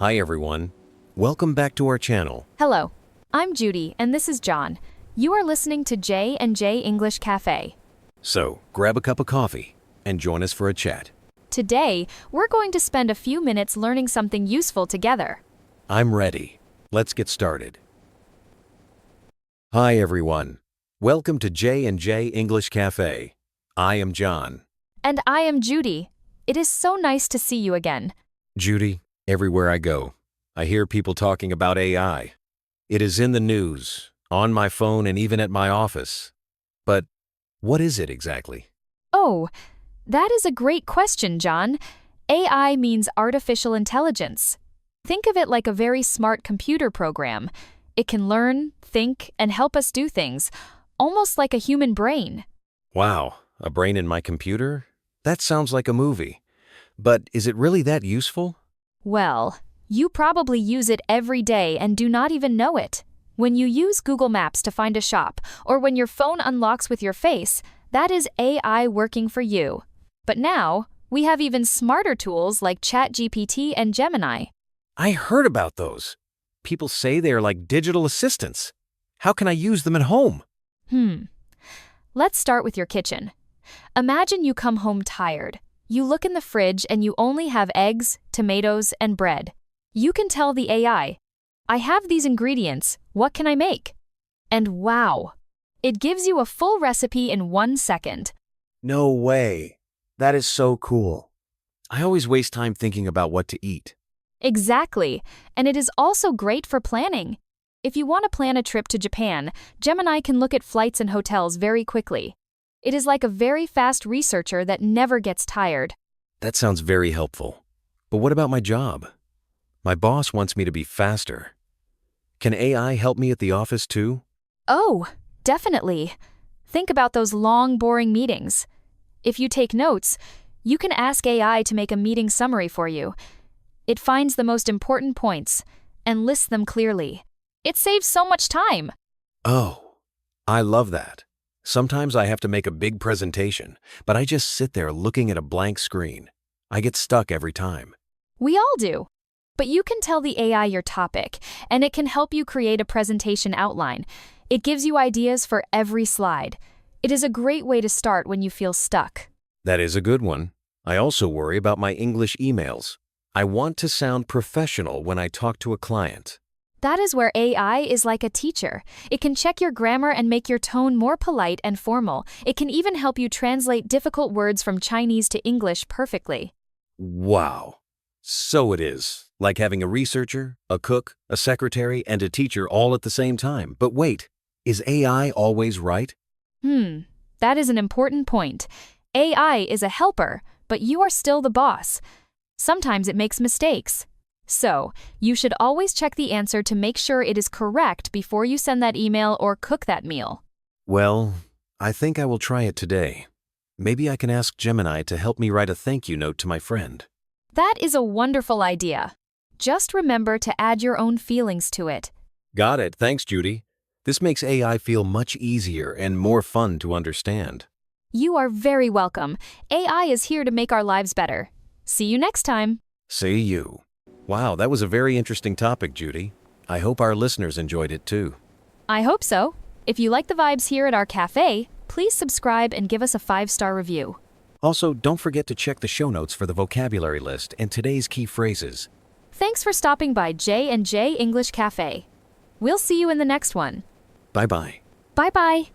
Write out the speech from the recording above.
Hi everyone. Welcome back to our channel. Hello, I'm Judy, and this is John. You are listening to J&J English Cafe. So, grab a cup of coffee and join us for a chat. Today, we're going to spend a few minutes learning something useful together. I'm ready. Let's get started. Hi everyone. Welcome to J&J English Cafe. I am John. And I am Judy. It is so nice to see you again. Judy, everywhere I go, I hear people talking about AI. It is in the news, on my phone, and even at my office. But what is it exactly? Oh, that is a great question, John. AI means artificial intelligence. Think of it like a very smart computer program. It can learn, think, and help us do things, almost like a human brain. Wow, a brain in my computer? That sounds like a movie. But is it really that useful? Well, you probably use it every day and do not even know it. When you use Google Maps to find a shop, or when your phone unlocks with your face, that is AI working for you. But now, we have even smarter tools like ChatGPT and Gemini. I heard about those. People say they are like digital assistants. How can I use them at home? Let's start with your kitchen. Imagine you come home tired. You look in the fridge and you only have eggs, tomatoes, and bread. You can tell the AI, I have these ingredients, what can I make? And wow, it gives you a full recipe in 1 second. No way. That is so cool. I always waste time thinking about what to eat. Exactly, and it is also great for planning. If you want to plan a trip to Japan, Gemini can look at flights and hotels very quickly. It is like a very fast researcher that never gets tired. That sounds very helpful. But what about my job? My boss wants me to be faster. Can AI help me at the office too? Oh, definitely. Think about those long, boring meetings. If you take notes, you can ask AI to make a meeting summary for you. It finds the most important points and lists them clearly. It saves so much time. Oh, I love that. Sometimes I have to make a big presentation, but I just sit there looking at a blank screen. I get stuck every time. We all do. But you can tell the AI your topic, and it can help you create a presentation outline. It gives you ideas for every slide. It is a great way to start when you feel stuck. That is a good one. I also worry about my English emails. I want to sound professional when I talk to a client. That is where AI is like a teacher. It can check your grammar and make your tone more polite and formal. It can even help you translate difficult words from Chinese to English perfectly. Wow. So it is, like having a researcher, a cook, a secretary, and a teacher all at the same time. But wait, is AI always right? That is an important point. AI is a helper, but you are still the boss. Sometimes it makes mistakes. So, you should always check the answer to make sure it is correct before you send that email or cook that meal. Well, I think I will try it today. Maybe I can ask Gemini to help me write a thank you note to my friend. That is a wonderful idea. Just remember to add your own feelings to it. Got it. Thanks, Judy. This makes AI feel much easier and more fun to understand. You are very welcome. AI is here to make our lives better. See you next time. See you. Wow, that was a very interesting topic, Judy. I hope our listeners enjoyed it too. I hope so. If you like the vibes here at our cafe, please subscribe and give us a 5-star review. Also, don't forget to check the show notes for the vocabulary list and today's key phrases. Thanks for stopping by J&J English Cafe. We'll see you in the next one. Bye-bye. Bye-bye.